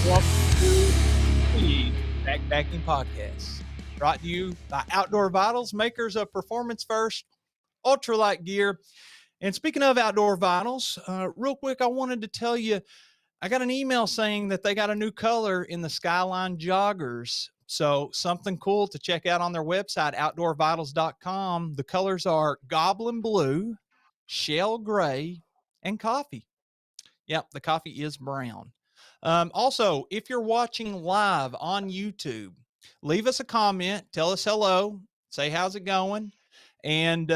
Welcome to the Backpacking Podcast, brought to you by Outdoor Vitals, makers of performance first ultralight gear. And speaking of Outdoor Vitals, real quick, I wanted to tell you I got an email saying that they got a new color in the Skyline joggers. So something cool to check out on their website, outdoorvitals.com. The colors are goblin blue, shell gray, and coffee. Yep, the coffee is brown. Also, if you're watching live on YouTube, leave us a comment, tell us hello, say how's it going, and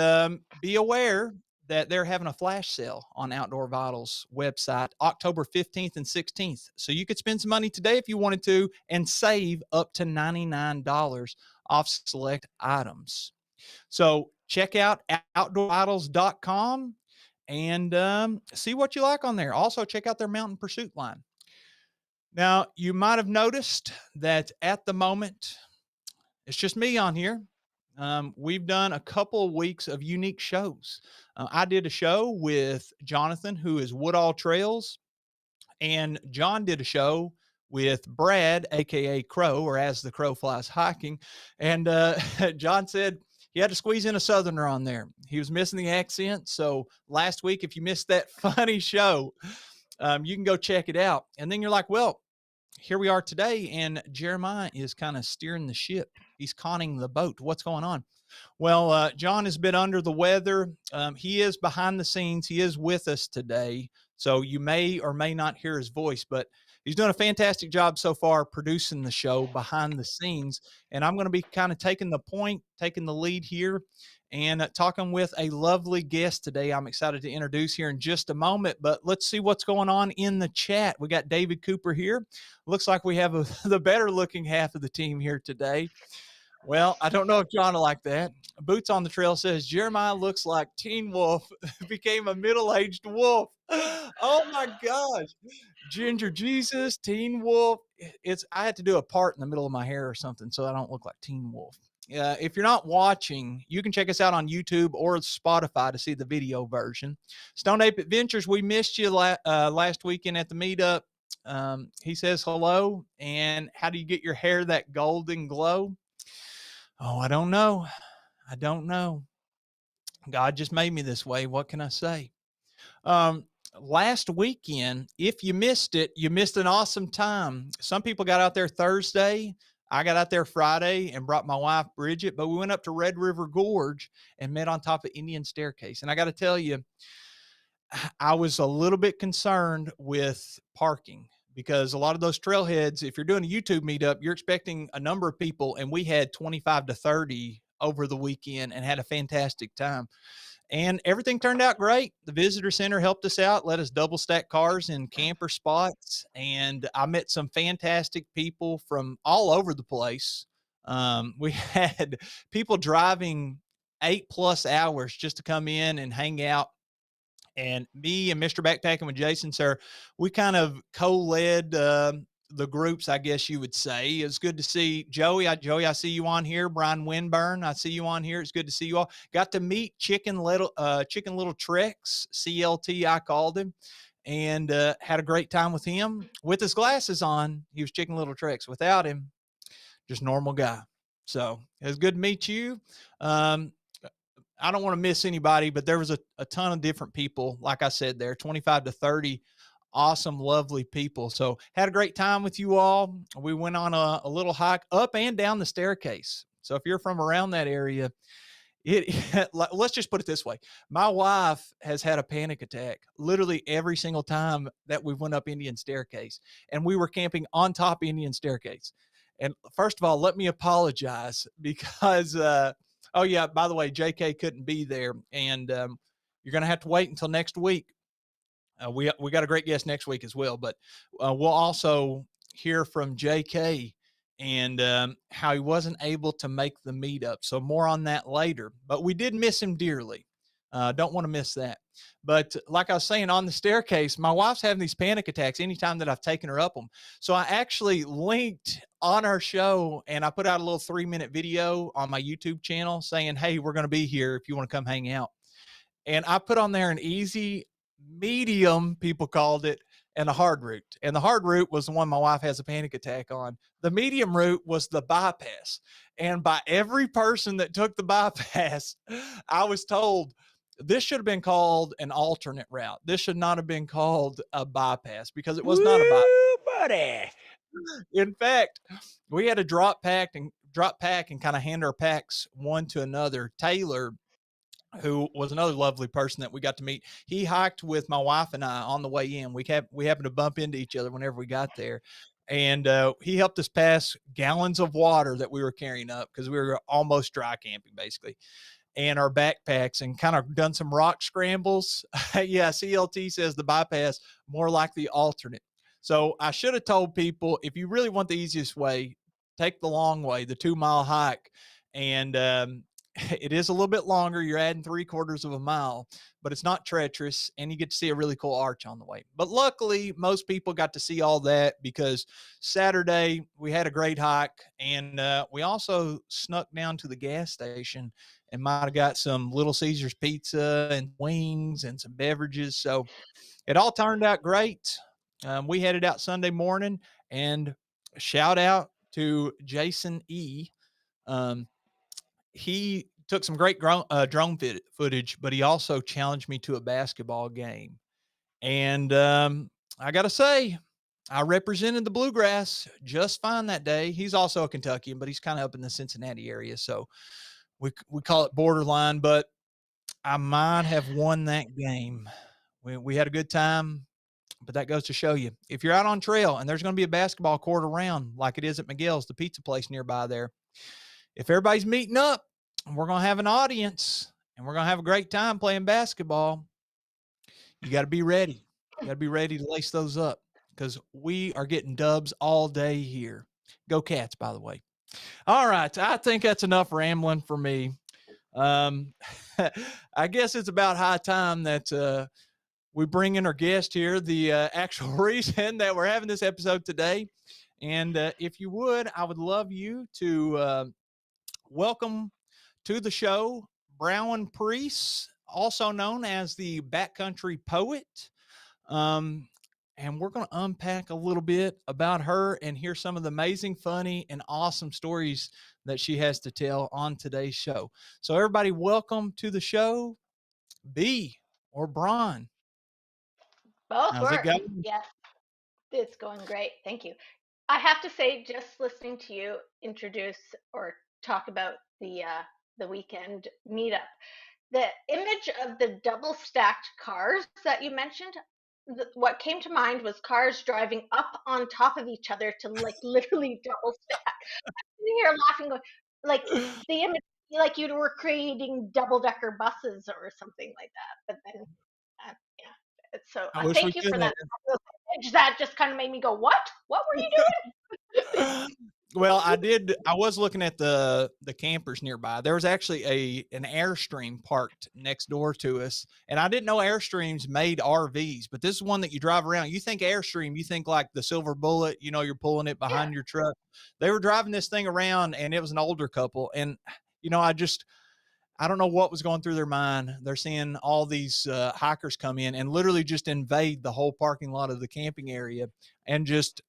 be aware that they're having a flash sale on Outdoor Vitals website October 15th and 16th. So you could spend some money today if you wanted to and save up to $99 off select items. So check out outdoorvitals.com and see what you like on there. Also, check out their Mountain Pursuit line. Now, you might have noticed that at the moment, it's just me on here. We've done a couple of weeks of unique shows. I did a show with Jonathan, who is Woodall Trails, and John did a show with Brad, aka Crow, or As the Crow Flies Hiking. And John said he had to squeeze in a Southerner on there. He was missing the accent. So last week, if you missed that funny show, you can go check it out. And then you're like, well, here we are today, and Jeremiah is kind of steering the ship. He's conning the boat. What's going on? Well, John has been under the weather. He is behind the scenes. He is with us today. So you may or may not hear his voice, but he's done a fantastic job so far producing the show behind the scenes. And I'm going to be kind of taking the lead here and talking with a lovely guest today. I'm excited to introduce here in just a moment, but let's see what's going on in the chat. We got David Cooper here. Looks like we have the better looking half of the team here today. Well, I don't know if John will like that. Boots on the Trail says Jeremiah looks like Teen Wolf became a middle-aged wolf. Oh my gosh. Ginger Jesus, Teen Wolf. I had to do a part in the middle of my hair or something so I don't look like Teen Wolf. If you're not watching, you can check us out on YouTube or Spotify to see the video version. Stone Ape Adventures, we missed you last weekend at the meetup. He says hello. And how do you get your hair that golden glow? Oh, I don't know. God just made me this way. What can I say? Last weekend, if you missed it, you missed an awesome time. Some people got out there Thursday. I got out there Friday and brought my wife, Bridget, but we went up to Red River Gorge and met on top of Indian Staircase. And I got to tell you, I was a little bit concerned with parking because a lot of those trailheads, if you're doing a YouTube meetup, you're expecting a number of people, and we had 25 to 30 over the weekend and had a fantastic time. And everything turned out great. The visitor center helped us out, let us double stack cars in camper spots. And I met some fantastic people from all over the place. We had people driving 8+ hours just to come in and hang out. And me and Mr. Backpacking with Jason, sir, we kind of co-led the groups, I guess you would say. It's good to see Joey. I see you on here. Brian Winburn, I see you on here. It's good to see you all. Got to meet Chicken Little Tricks, CLT, I called him, and had a great time with him. With his glasses on, he was Chicken Little Tricks. Without him, just normal guy. So it was good to meet you. I don't want to miss anybody, but there was a ton of different people. Like I said, there 25 to 30 awesome, lovely people. So had a great time with you all. We went on a little hike up and down the staircase. So if you're from around that area, let's just put it this way. My wife has had a panic attack literally every single time that we went up Indian Staircase, and we were camping on top Indian Staircase. And first of all, let me apologize because, oh yeah, by the way, JK couldn't be there, and you're going to have to wait until next week. We got a great guest next week as well, but we'll also hear from JK and how he wasn't able to make the meetup. So more on that later, but we did miss him dearly. Don't want to miss that. But like I was saying, on the staircase, my wife's having these panic attacks anytime that I've taken her up them. So I actually linked on our show, and I put out a little 3-minute video on my YouTube channel saying, hey, we're going to be here if you want to come hang out. And I put on there an easy, medium, people called it, and a hard route. And the hard route was the one my wife has a panic attack on. The medium route was the bypass. And by every person that took the bypass, I was told this should have been called an alternate route. This should not have been called a bypass because it was not a bypass. Woo, buddy. In fact, we had to drop pack and kind of hand our packs one to another. Taylor, who was another lovely person that we got to meet. He hiked with my wife and I on the way in. We happened to bump into each other whenever we got there. And he helped us pass gallons of water that we were carrying up because we were almost dry camping, basically, and our backpacks, and kind of done some rock scrambles. Yeah, CLT says the bypass, more like the alternate. So I should have told people, if you really want the easiest way, take the long way, the 2 mile hike. And it is a little bit longer. You're adding 3/4 of a mile, but it's not treacherous, and you get to see a really cool arch on the way. But luckily, most people got to see all that because Saturday we had a great hike, and we also snuck down to the gas station and might have got some Little Caesars pizza and wings and some beverages. So it all turned out great. We headed out Sunday morning, and shout out to Jason E. Um, he took some great drone footage, but he also challenged me to a basketball game. And I got to say, I represented the Bluegrass just fine that day. He's also a Kentuckian, but he's kind of up in the Cincinnati area. So we call it borderline, but I might have won that game. We had a good time, but that goes to show you, if you're out on trail and there's going to be a basketball court around like it is at Miguel's, the pizza place nearby there, if everybody's meeting up, we're going to have an audience and we're going to have a great time playing basketball. You got to be ready. You got to be ready to lace those up because we are getting dubs all day here. Go Cats, by the way. All right. I think that's enough rambling for me. I guess it's about high time that we bring in our guest here, the actual reason that we're having this episode today. And if you would, I would love you to welcome to the show Bronwyn Preece, also known as the Backcountry Poet. And we're going to unpack a little bit about her and hear some of the amazing, funny, and awesome stories that she has to tell on today's show. So, everybody, welcome to the show, B or Bron. Both How's it work. going? Yes, it's going great. Thank you. I have to say, just listening to you introduce or talk about the weekend meetup, the image of the double stacked cars that you mentioned, what came to mind was cars driving up on top of each other to like literally double stack. You're laughing, going, like the image, like you were creating double decker buses or something like that. But then, yeah. So I wish we thank you could for have. that. That just kind of made me go, what? What were you doing? Well, I was looking at the campers nearby. There was actually an Airstream parked next door to us, and I didn't know Airstreams made RVs, but this is one that you drive around. You think Airstream, you think like the Silver Bullet, you're pulling it Yeah. behind your truck. They were driving this thing around, and it was an older couple, and I don't know what was going through their mind. They're seeing all these hikers come in and literally just invade the whole parking lot of the camping area, and just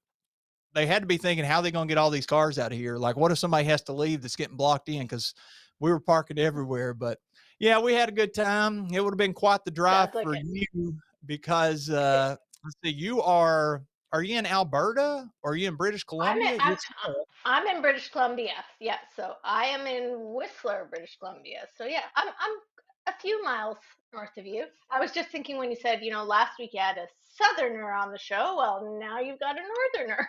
they had to be thinking, how are they going to get all these cars out of here? Like, what if somebody has to leave that's getting blocked in? Because we were parking everywhere. But yeah, we had a good time. It would have been quite the drive Sounds like for it. you because let's see, are you in Alberta or are you in British I'm in, Columbia? I'm, I'm in British Columbia. Yeah, so I am in Whistler, British Columbia. So yeah, I'm a few miles north of you. I was just thinking when you said, last week you had a southerner on the show. Well, now you've got a northerner.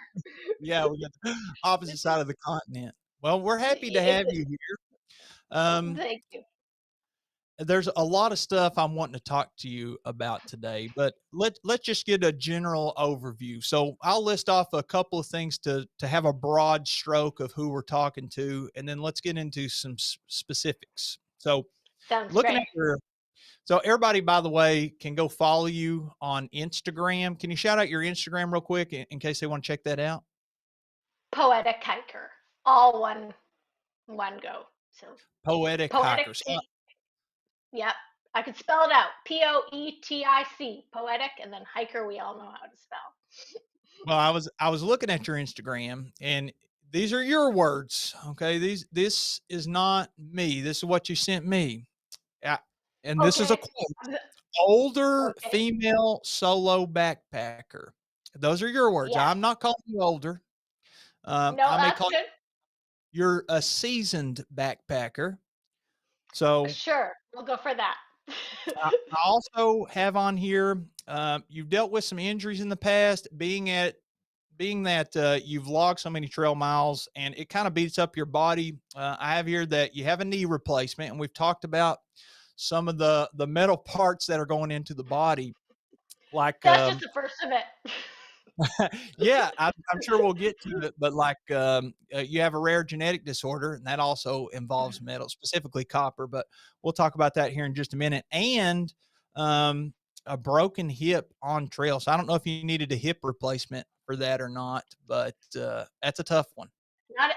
Yeah, we got the opposite side of the continent. Well, we're happy to have you here. Thank you. There's a lot of stuff I'm wanting to talk to you about today, but let's just get a general overview. So I'll list off a couple of things to have a broad stroke of who we're talking to, and then let's get into some specifics. So Sounds looking great. at so everybody, by the way, can go follow you on Instagram. Can you shout out your Instagram real quick in case they want to check that out? Poetic hiker, all one go. So Poetic poetic Hikers. P. Yep. I could spell it out. Poetic, poetic, and then hiker. We all know how to spell. Well, I was looking at your Instagram, and these are your words. Okay. This is not me. This is what you sent me. Uh, and this is a Okay. quote. Older Okay. female solo backpacker. Those are your words. Yes. I'm not calling you older. No, I may that's call good. you're a seasoned backpacker. So Sure. We'll go for that. I also have on here, you've dealt with some injuries in the past, being that you've logged so many trail miles and it kind of beats up your body. I have here that you have a knee replacement, and we've talked about some of the metal parts that are going into the body, like That's just the first of it. yeah, I'm sure we'll get to it, but like you have a rare genetic disorder, and that also involves metal, specifically copper. But we'll talk about that here in just a minute. And um, a broken hip on trail. So I don't know if you needed a hip replacement for that or not, but that's a tough one. Not a,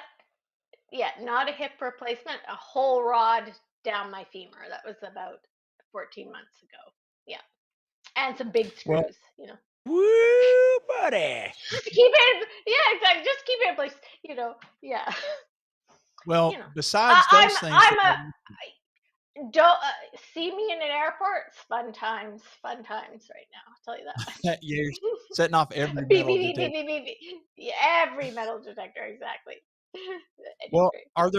yeah, not a hip replacement, a whole rod down my femur. That was about 14 months ago. Yeah. And some big Well, screws, you know. Woo, buddy. Just to keep it, yeah, exactly. Just keep it in place, Yeah. you well, know. besides I, those things, I'm a don't see me in an airport. It's fun times right now. I'll tell you that much. you're setting off every Beep metal beep beep beep detector. beep beep. Beep. Yeah, every metal detector, exactly. Well, Anyway. are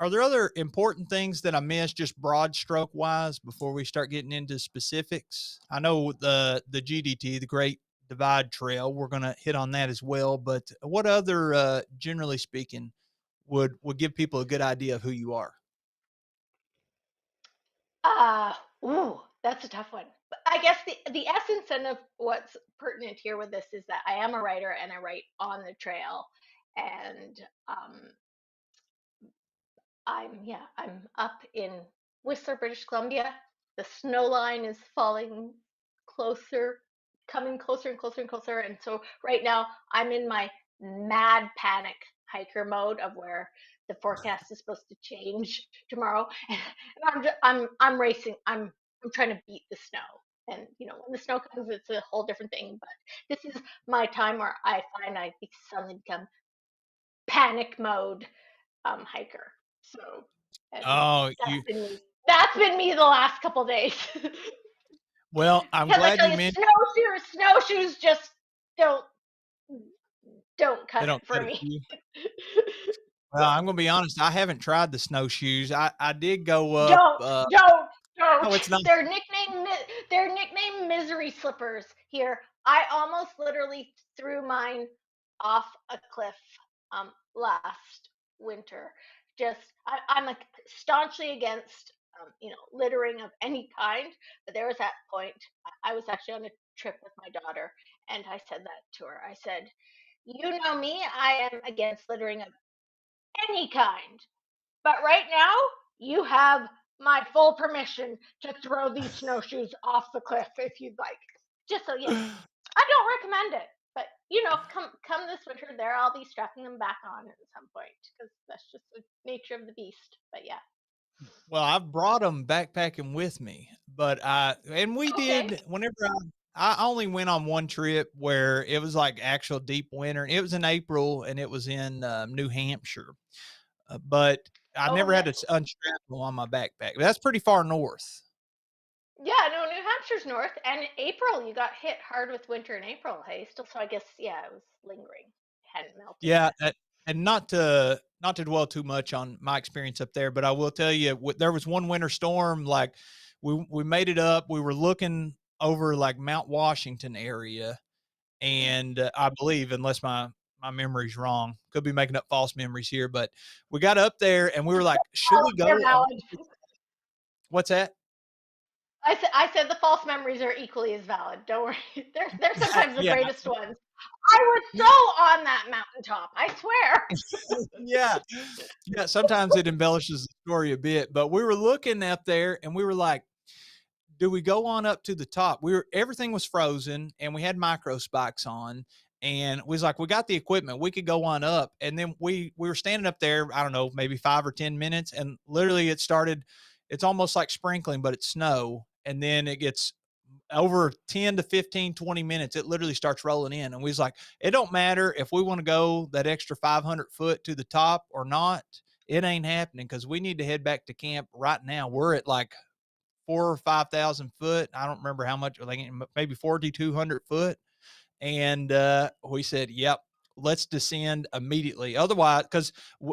there other important things that I missed, just broad stroke wise, before we start getting into specifics? I know the GDT, the Great Divide Trail, we're going to hit on that as well. But what other, generally speaking, would give people a good idea of who you are? Uh, that's a tough one. But I guess the essence and of what's pertinent here with this is that I am a writer and I write on the trail, and um, I'm up in Whistler, British Columbia. The snow line is falling closer, coming closer and closer and closer. And so right now I'm in my mad panic hiker mode of where the forecast is supposed to change tomorrow, and I'm racing. I'm trying to beat the snow. And when the snow comes, it's a whole different thing. But this is my time where I find I suddenly become panic mode hiker. So, and Oh, that's been me. That's been me the last couple days. well, I'm Because I glad tell you you, mentioned snowshoes just don't don't they cut it don't cut for it for me. you. Well, I'm going to be honest. I haven't tried the snowshoes. I did go up. Don't, don't, No, don't. it's not. They're nicknamed misery slippers here. I almost literally threw mine off a cliff last winter. I'm like staunchly against littering of any kind, but there was that point. I was actually on a trip with my daughter, and I said that to her. I said, "You know me. I am against littering of any kind. But right now, you have my full permission to throw these snowshoes off the cliff if you'd like. Just so I don't recommend it, but come this winter, there I'll be strapping them back on at some point because that's just the nature of the beast. But yeah, Well, I've brought them backpacking with me, but we okay. did whenever I only went on one trip where it was like actual deep winter. It was in April and it was in New Hampshire, but I Oh, never had to nice. unstrap them on my backpack. That's pretty far north. Yeah, no, New Hampshire's north, and April you got hit hard with winter in April. Hey, still, so I guess it was lingering, it hadn't melted Yeah, yet. and not to dwell too much on my experience up there, but I will tell you, there was one winter storm. Like we made it up. We were looking over like Mount Washington area, and I believe, unless my memory's wrong, could be making up false memories here, but we got up there and we were like, should we go They're on? valid. What's that? I said the false memories are equally as valid. Don't worry. They're sometimes the Yeah, greatest ones. I was so on that mountaintop, I swear. yeah, yeah. Sometimes it embellishes the story a bit, but we were looking up there and we were like, do we go on up to the top? Everything was frozen and we had micro spikes on, and we was like, we got the equipment, we could go on up. And then we were standing up there, I don't know, maybe 5 or 10 minutes, and literally it started. it's almost like sprinkling, but it's snow. And then it gets over 10 to 15, 20 minutes, it literally starts rolling in. And we was like, it don't matter if we want to go that extra 500 foot to the top or not. It ain't happening because we need to head back to camp right now. We're at like 4 or 5,000 foot. I don't remember how much, like maybe 4,200 foot. And we said, yep, let's descend immediately. Otherwise, because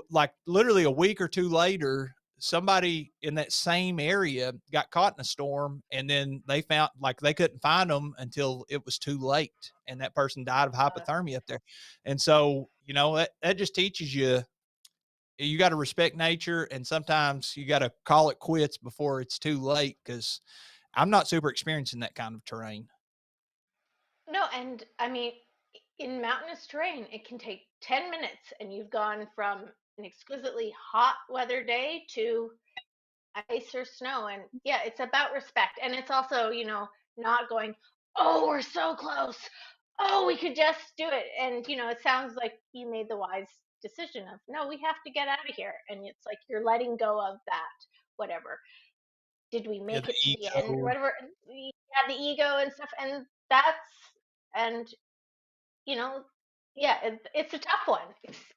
like literally a week or two later, somebody in that same area got caught in a storm, and then they found, like, they couldn't find them until it was too late, and that person died of hypothermia up there. And so, you know, that just teaches you, you got to respect nature, and sometimes you got to call it quits before it's too late, because I'm not super experienced in that kind of terrain. No, and I mean, in mountainous terrain, it can take 10 minutes and you've gone from an exquisitely hot weather day to ice or snow. And yeah, it's about respect. And it's also, not going, oh, we're so close. Oh, we could just do it. And, it sounds like you made the wise decision of, no, we have to get out of here. And it's like you're letting go of that, whatever. Did we Yeah, make the it to the end? ego. Whatever. Yeah, the ego and stuff. And and you know, yeah, it's a tough one,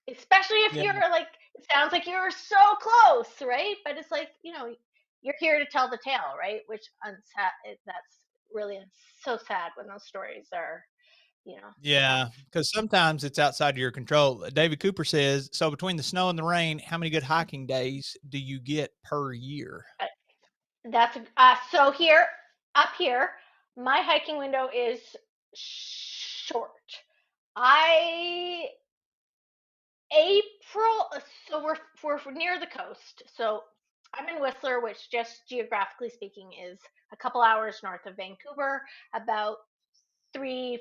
especially if Yeah, you're like, it sounds like you're so close, right? But it's like, you're here to tell the tale, right? Which that's really so sad when those stories are, tough. yeah, because sometimes it's outside of your control. David Cooper says, so between the snow and the rain, how many good hiking days do you get per year? Uh, That's so here, up here, my hiking window is short. I April, so we're near the coast. So I'm in Whistler, which just geographically speaking is a couple hours north of Vancouver, about 3,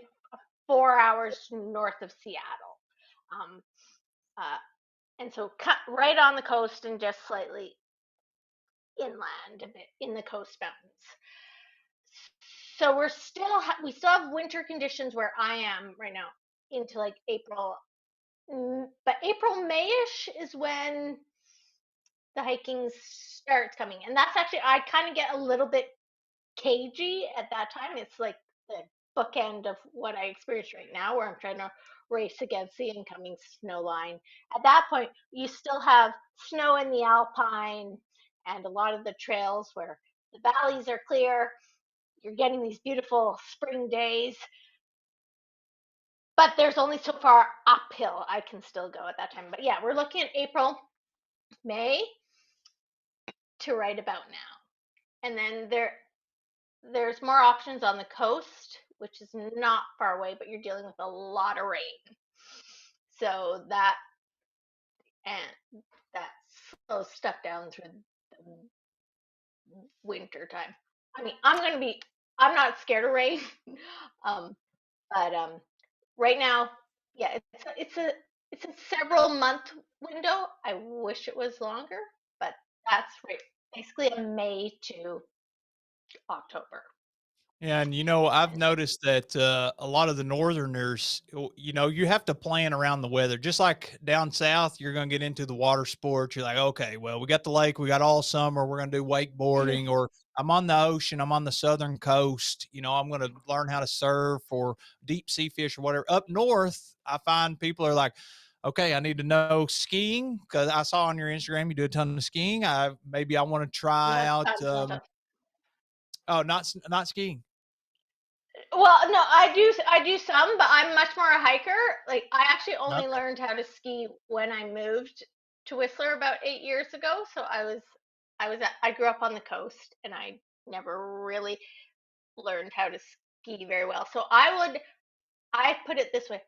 4 hours north of Seattle. Um, uh, and so cut right on the coast and just slightly inland a bit in the coast mountains. So we still have winter conditions where I am right now into like April. But April, Mayish is when the hiking starts coming. And that's actually, I kind of get a little bit cagey at that time. It's like the bookend of what I experience right now, where I'm trying to race against the incoming snow line. At that point, you still have snow in the alpine and a lot of the trails where the valleys are clear. You're getting these beautiful spring days, but there's only so far uphill I can still go at that time. But yeah, we're looking at April, May to right about now. And then there's more options on the coast, which is not far away, but you're dealing with a lot of rain. So that slows stuff down through the winter time. I mean, I'm not scared of rain, um, but right now, yeah, it's a several month window. I wish it was longer, but that's right, basically a May to October. Yeah, and I've And noticed that a lot of the northerners, you have to plan around the weather. Just like down south, you're going to get into the water sports. You're like, okay, well, we got the lake, we got all summer. We're going to do wakeboarding, or I'm on the ocean, I'm on the southern coast. I'm going to learn how to surf or deep sea fish or whatever. Up north, I find people are like, okay, I need to know skiing because I saw on your Instagram you do a ton of skiing. Maybe I want to try no, out. tons, tons, tons. Oh, not skiing. Well, no, I do some, but I'm much more a hiker. Like I actually only Okay. learned how to ski when I moved to Whistler about 8 years ago. So I grew up on the coast and I never really learned how to ski very well. So I put it this way.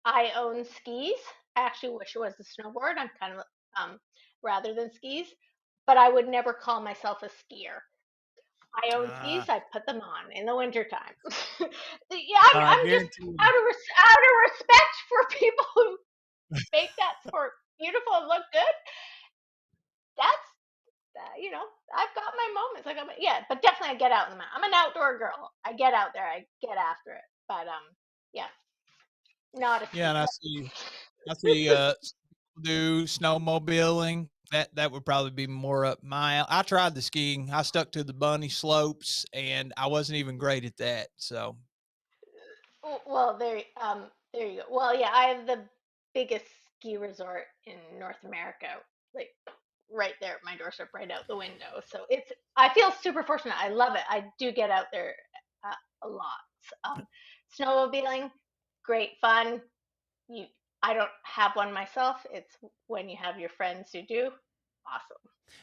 I own skis. I actually wish it was a snowboard. I'm kind of rather than skis, but I would never call myself a skier. I own Ah, skis. I put them on in the wintertime. Yeah, I I'm just guarantee you. out of respect for people who make that sport beautiful and look good. That's I've got my moments. Yeah, but definitely I get out in the mountain. I'm an outdoor girl. I get out there. I get after it. But yeah, not a Yeah, and skier. I see, people do snowmobiling. That would probably be more up my I tried the skiing. I stuck to the bunny slopes, and I wasn't even great at that, so Well, there you go. Well, yeah, I have the biggest ski resort in North America, like right there at my doorstep, right out the window. So I feel super fortunate. I love it. I do get out there a lot. Um, Snowmobiling, great fun. You, I don't have one myself. It's when you have your friends who do, awesome.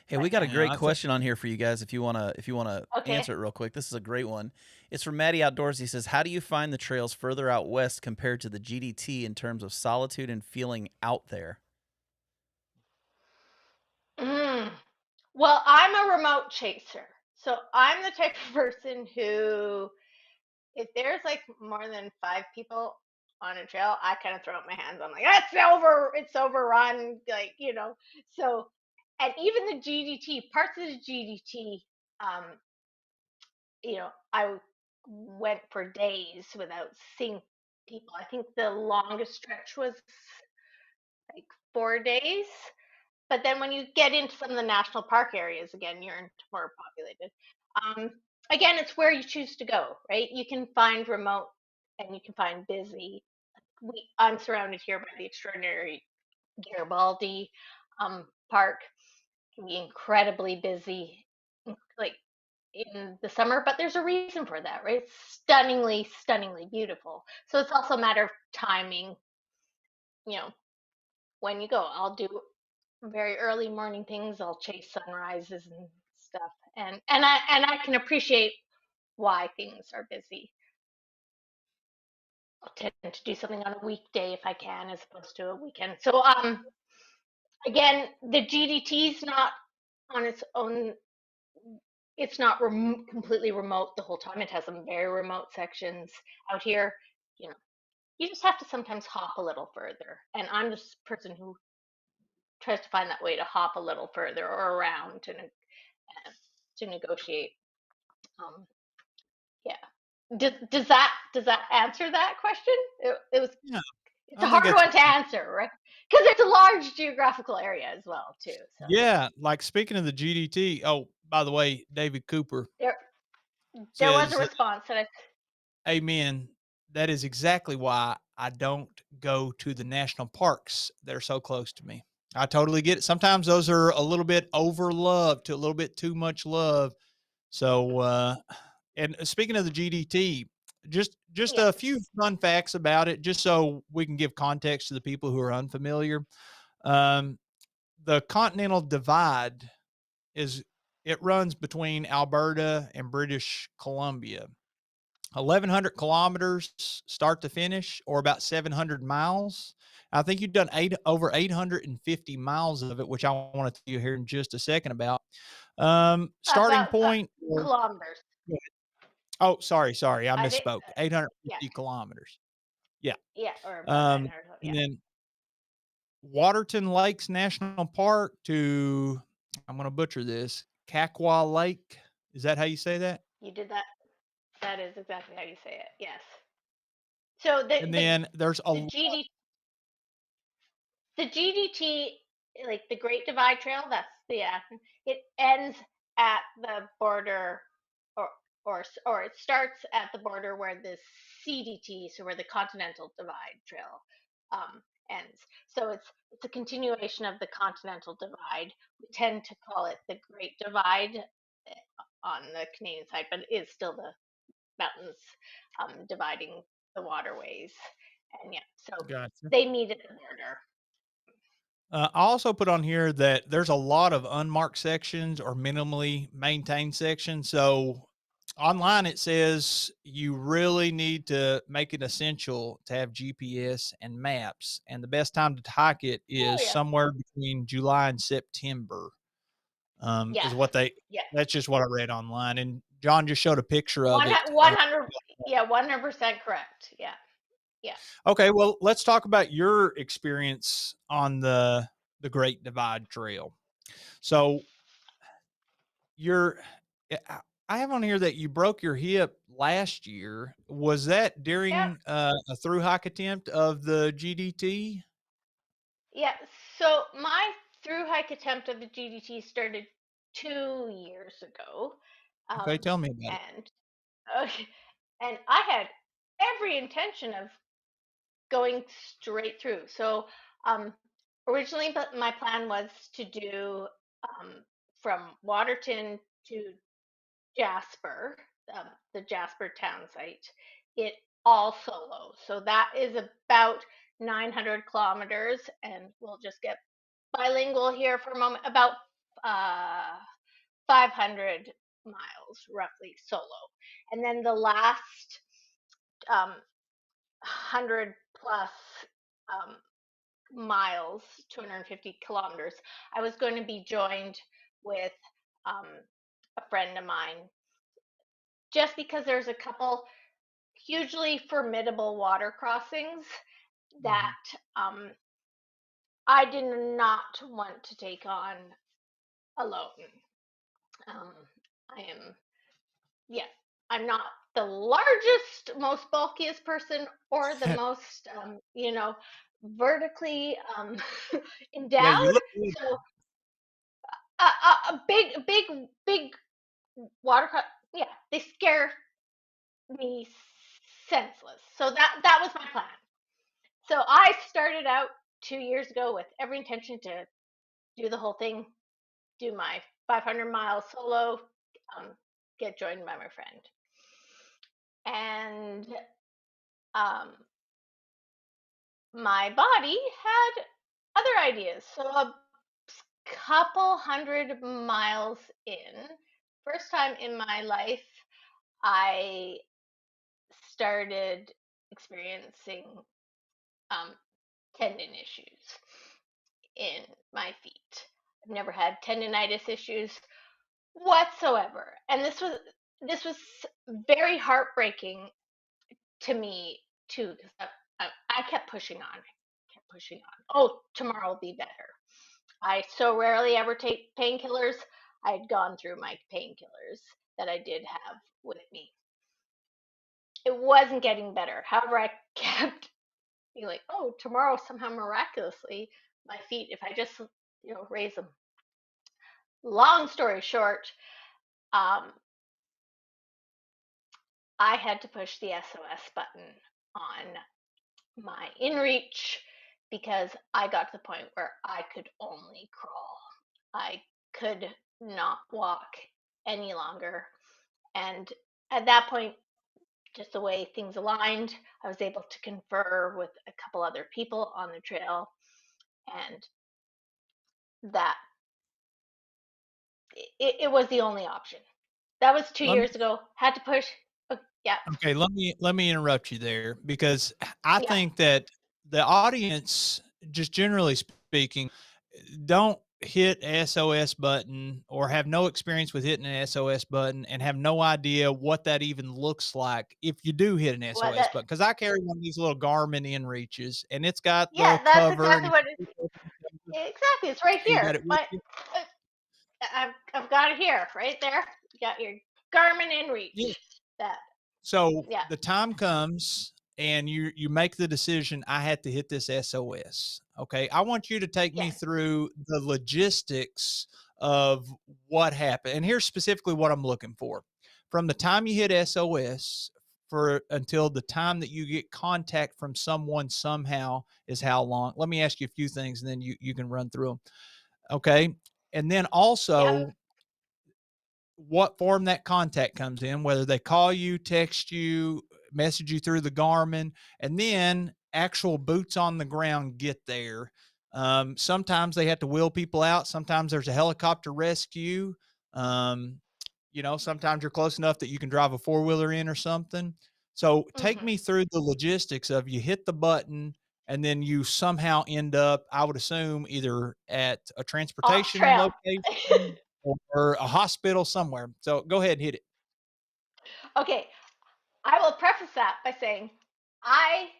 Hey, But we got a yeah, great I think question on here for you guys if you wanna okay. answer it real quick. This is a great one. It's from Maddie Outdoors. He says, "How do you find the trails further out west compared to the GDT in terms of solitude and feeling out there?" Mm. Well, I'm a remote chaser. So I'm the type of person who, if there's like more than 5 people on a trail, I kind of throw up my hands. I'm like, it's overrun. Like, so, and even the GDT, parts of the GDT, um, I went for days without seeing people. I think the longest stretch was like 4 days. But then when you get into some of the national park areas, again, you're into more populated. Um, Again, it's where you choose to go, right? You can find remote and you can find busy. I'm surrounded here by the extraordinary Garibaldi Park. It can be incredibly busy, like in the summer, but there's a reason for that, right? It's stunningly, stunningly beautiful. So it's also a matter of timing, you know, when you go. I'll do very early morning things. I'll chase sunrises and stuff, and I can appreciate why things are busy. I'll tend to do something on a weekday if I can, as opposed to a weekend. So again, the GDT is not on its own. It's not completely remote the whole time. It has some very remote sections out here. You know, you just have to sometimes hop a little further. And I'm this person who tries to find that way to hop a little further or around to negotiate. Um, yeah. Does that answer that question? It was yeah, it's a I think hard that's one to answer, right? Because it's a large geographical area as well too. So yeah, like, speaking of the GDT, oh, by the way, David Cooper there there was a says, response that "Amen. That is exactly why I don't go to the national parks. They're so close to me." I totally get it. Sometimes those are a little bit overloved, to a little bit too much love. So, and speaking of the GDT, just yeah. a few fun facts about it, just so we can give context to the people who are unfamiliar. Um, the Continental Divide is it runs between Alberta and British Columbia. 1,100 kilometers start to finish, or about 700 miles. I think you've done over 850 miles of it, which I want to tell you here in just a second about. Starting About point. kilometers. Oh, sorry, I I think misspoke. yeah, 850 kilometers. Yeah. yeah, or about Um, 900. and Yeah. then Waterton Lakes National Park to, I'm going to butcher this, Kakwa Lake. Is that how you say that? You did that. That is exactly how you say it. Yes. So the And the then there's a the GDT, like the Great Divide Trail, that's the acronym. It ends at the border, or or it starts at the border where the CDT, so where the Continental Divide Trail ends. So it's a continuation of the Continental Divide. We tend to call it the Great Divide on the Canadian side, but it is still the mountains dividing the waterways. And yeah, so Gotcha. they meet at the border. I also put on here that there's a lot of unmarked sections or minimally maintained sections. So online it says you really need to make it essential to have GPS and maps. And the best time to hike it Oh is yeah. somewhere between July and September. Is Yes. what they Yes. that's just what I read online. And John just showed a picture of One it. 100. Yeah, 100% correct. Yeah. Yeah. Okay, well, let's talk about your experience on the Great Divide Trail. So you're I have on here that you broke your hip last year. Was that Yeah. during a through hike attempt of the GDT? Yeah. So my through hike attempt of the GDT started 2 years ago, Okay, tell me about it. and uh, and I had every intention of going straight through. So originally, but my plan was to do from Waterton to Jasper, the Jasper town site, it all solo. So that is about 900 kilometers, and we'll just get bilingual here for a moment. About uh, 500 miles roughly solo, and then the last 100 plus um, miles, 250 kilometers, I was going to be joined with um, a friend of mine, just because there's a couple hugely formidable water crossings that Mhm. um, I did not want to take on alone. Um, I am, yeah, I'm not the largest, most bulkiest person or the most, vertically Yeah, you endowed. look good. So a big water, yeah, they scare me senseless. So that was my plan. So I started out 2 years ago with every intention to do the whole thing, do my 500-mile solo, um, get joined by my friend. And um, my body had other ideas. So a couple 100 miles in, first time in my life, I started experiencing um, tendon issues in my feet. I've never had tendonitis issues whatsoever, and this was very heartbreaking to me too, because I kept pushing on. I kept pushing on. Oh, tomorrow will be better. I so rarely ever take painkillers. I had gone through my painkillers that I did have with me. It wasn't getting better. However, I kept being like, oh, tomorrow somehow miraculously my feet, if I just raise them. Long story short, um, I had to push the SOS button on my InReach because I got to the point where I could only crawl. I could not walk any longer. And at that point, just the way things aligned, I was able to confer with a couple other people on the trail, and that it was the only option. That was two Let me years ago. Had to push. Oh, yeah, Okay, let me interrupt you there because I yeah. think that the audience, just generally speaking, don't hit SOS button or have no experience with hitting an SOS button and have no idea what that even looks like if you do hit an What SOS that? button. Because I carry one of these little Garmin inReaches and it's got the Yeah, that's cover exactly and what it. Exactly, it's right you here. got it with My, you. uh, I've got it here, right there. You got your Garmin Yeah. InReach. That, So yeah, the time comes and you make the decision, I had to hit this SOS. Okay. I want you to take me yes. through the logistics of what happened. And here's specifically what I'm looking for. From the time you hit SOS for until the time that you get contact from someone somehow is how long. Let me ask you a few things and then you can run through them. Okay. And then Yep. also what form that contact comes in, whether they call you, text you, message you through the Garmin, and then actual boots on the ground get there. Sometimes they have to wheel people out. Sometimes there's a helicopter rescue. Um, sometimes you're close enough that you can drive a four-wheeler in or something. So take Mm-hmm. me through the logistics of you hit the button and then you somehow end up, I would assume, either at a Off transportation trail. location or a hospital somewhere. So go ahead and hit it. Okay, I will preface that by saying I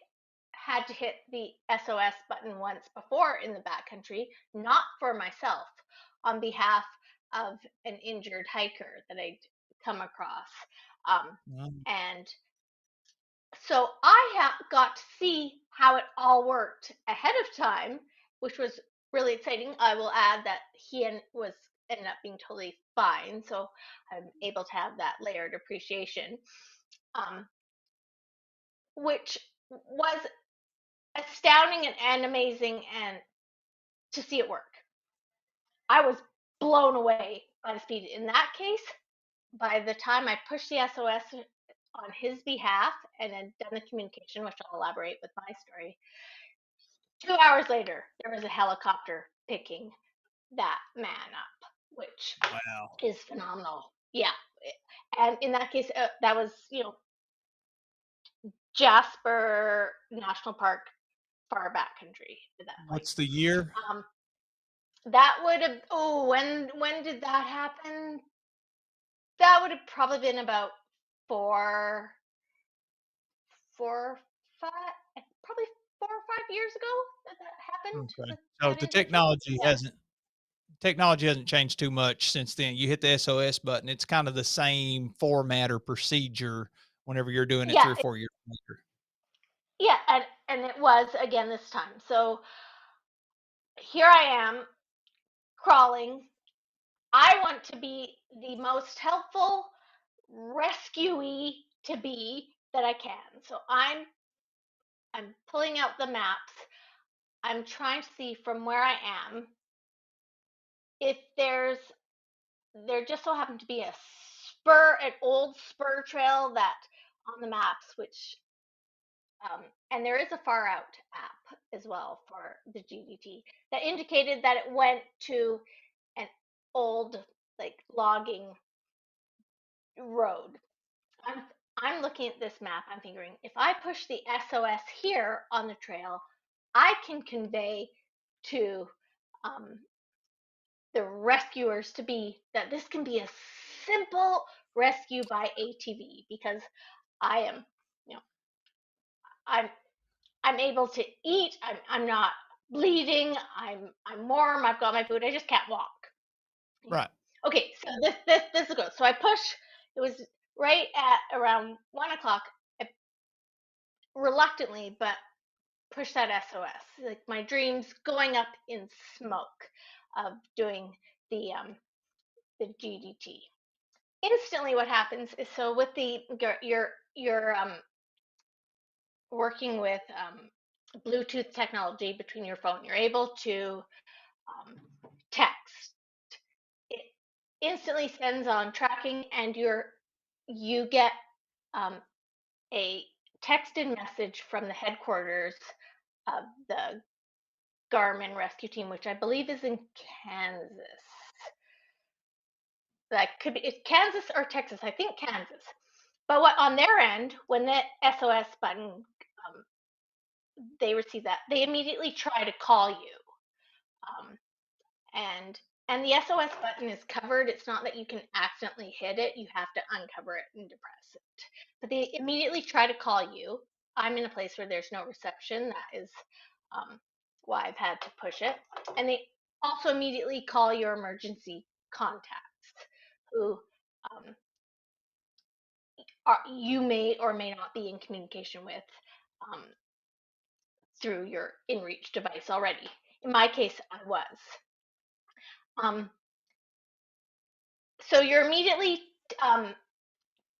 had to hit the SOS button once before in the backcountry, not for myself, on behalf of an injured hiker that I'd come across. Um, And so I got to see how it all worked ahead of time, which was really exciting. I will add that he ended up being totally fine, so I'm able to have that layered appreciation, um, which was astounding and amazing, and to see it work. I was blown away by the speed. In that case, by the time I pushed the SOS on his behalf and then done the communication, which I'll elaborate with my story, 2 hours later, there was a helicopter picking that man up, which Wow. is phenomenal. Yeah. And in that case, that was, Jasper National Park, far backcountry at that point. What's the year? That would have, when did that happen? That would have probably been about four, 5, probably 4 or 5 years ago that happened. Okay. So That the incident. Yeah. technology hasn't changed too much since then. You hit the SOS button. It's kind of the same format or procedure whenever you're doing it Yeah. 3 or 4 years later. Yeah. And it was again this time. So here I am crawling. I want to be the most helpful rescuee to be that I can. So I'm pulling out the maps. I'm trying to see from where I am if there just so happened to be an old spur trail that on the maps, which and there is a far out app as well for the GDT that indicated that it went to an old like logging road. I'm I'm looking at this map. I'm figuring if I push the SOS here on the trail, I can convey to um, the rescuers to be that this can be a simple rescue by ATV because I am, you know, I'm I'm able to eat. I'm not bleeding. I'm warm. I've got my food. I just can't walk. Right. Okay, so this is good. So I push. It was right at around 1 o'clock. I reluctantly, but push that SOS. Like my dreams going up in smoke of doing the GDT. Instantly, what happens is so with the your working with Bluetooth technology between your phone, you're able to um, text. It instantly sends on tracking, and you get um, a texted message from the headquarters of the Garmin rescue team, which I believe is in Kansas. That could be it's Kansas or Texas. I think Kansas. But what on their end, when the SOS button, they receive that, they immediately try to call you. Um, and and the SOS button is covered. It's not that you can accidentally hit it. You have to uncover it and depress it. But they immediately try to call you. I'm in a place where there's no reception. That is why I've had to push it. And they also immediately call your emergency contacts, who you may or may not be in communication with um, through your InReach device already. In my case, I was. Um, so you're immediately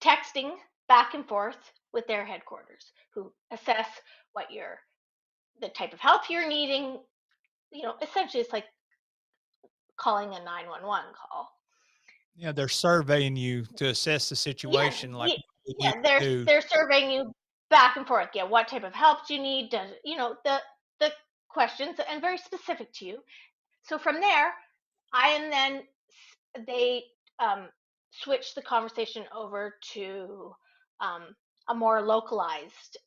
texting back and forth with their headquarters, who assess the type of help you're needing. Essentially, it's like calling a 911 call. Yeah, they're surveying you to assess the Yeah, situation, like what you yeah, need they're to do. they're surveying you back and forth. Yeah, what type of help do you need? Does the questions and very specific to you. So from there, they switch the conversation over to a more localized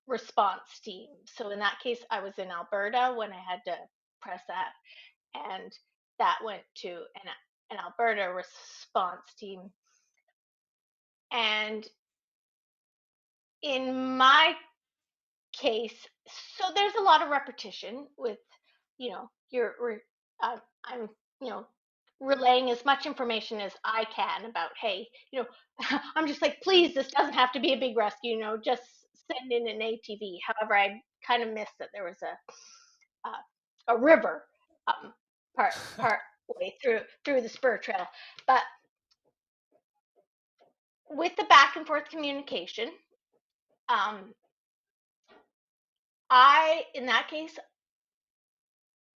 response team. So in that case, I was in Alberta when I had to press that, and that went to an Alberta response team. And in my case, so there's a lot of repetition with, I'm, relaying as much information as I can about, hey, I'm just like, please, this doesn't have to be a big rescue, just send in an ATV. However, I kind of missed that there was a river, part way through the spur trail. But with the back and forth communication, in that case,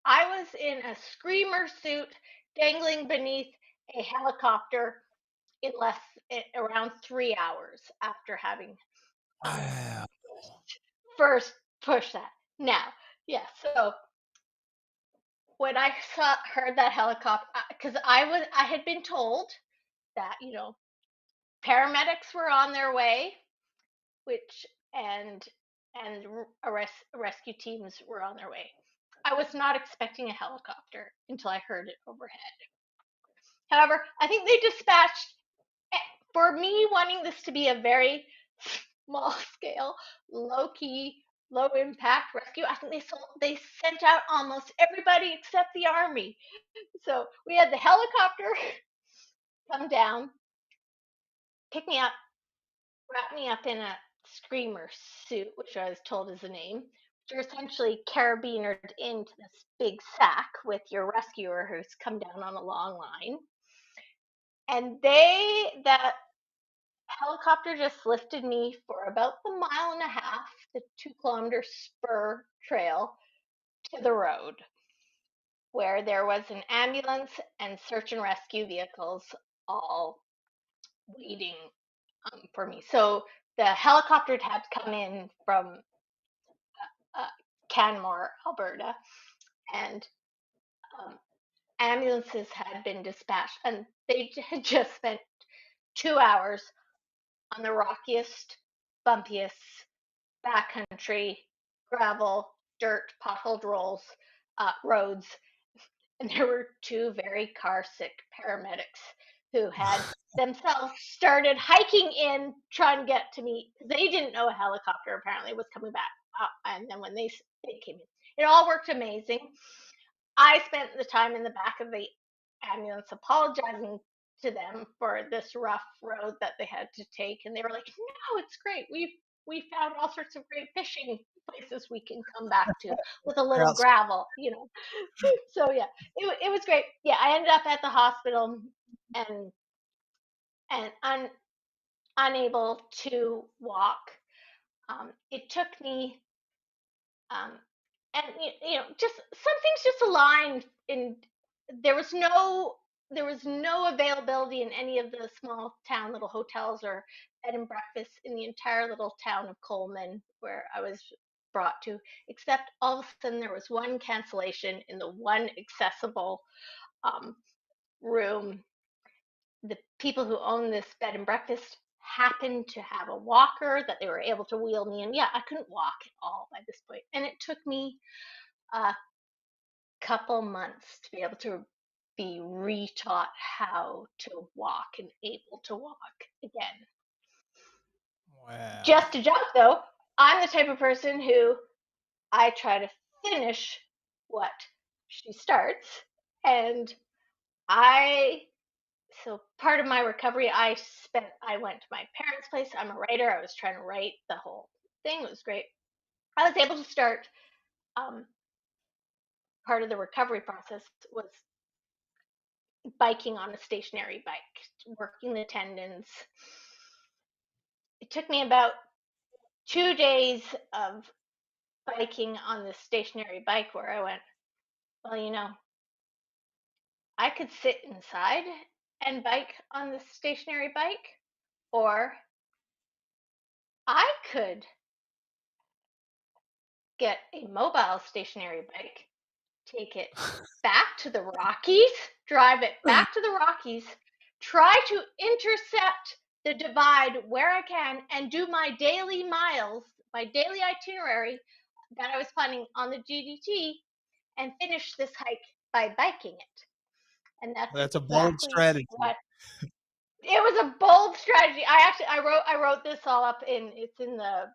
I was in a screamer suit dangling beneath a helicopter in around 3 hours after having Wow. first pushed that. Now, yeah, so when I heard that helicopter, because I had been told that paramedics were on their way, which and rescue teams were on their way. I was not expecting a helicopter until I heard it overhead. However, I think they dispatched, for me wanting this to be a very small scale, low key, low impact rescue, I think they sent out almost everybody except the Army. So we had the helicopter come down, pick me up, wrap me up in a screamer suit, which I was told is the name, which are essentially carabinered into this big sack with your rescuer who's come down on a long line. And that helicopter just lifted me for about the 1.5 miles, the 2 kilometer spur trail to the road, where there was an ambulance and search and rescue vehicles all waiting for me. So the helicopter had come in from Canmore, Alberta, and ambulances had been dispatched, and they had just spent 2 hours on the rockiest, bumpiest, backcountry, gravel, dirt, potholed roads, and there were 2 very car-sick paramedics who had themselves started hiking in, trying to get to me. They didn't know a helicopter apparently was coming back, and then when they came in, it all worked amazing. I spent the time in the back of the ambulance apologizing to them for this rough road that they had to take, and they were like, "No, it's great. We found all sorts of great fishing places we can come back to with a little gravel, So yeah, it was great. Yeah, I ended up at the hospital and unable to walk. It took me, and just some things just aligned. There was no availability in any of the small town little hotels or bed and breakfasts in the entire little town of Coleman where I was brought to, except all of a sudden there was one cancellation in the one accessible room. The people who own this bed and breakfast happened to have a walker that they were able to wheel me in. Yeah, I couldn't walk at all by this point, and it took me a couple months to be able to be retaught how to walk and able to walk again. Wow. Just a joke though, I'm the type of person who I try to finish what she starts, and so part of my recovery, I went to my parents' place. I'm a writer. I was trying to write the whole thing. It was great. I was able to start, part of the recovery process was biking on a stationary bike, working the tendons. It took me about 2 days of biking on the stationary bike where I went, well, I could sit inside and bike on the stationary bike, or I could get a mobile stationary bike, take it back to the Rockies, drive it back to the Rockies, try to intercept the divide where I can, and do my daily miles, my daily itinerary that I was planning on the GDT, and finish this hike by biking it. And That's a bold strategy. What it was a bold strategy. I wrote this all up it's in the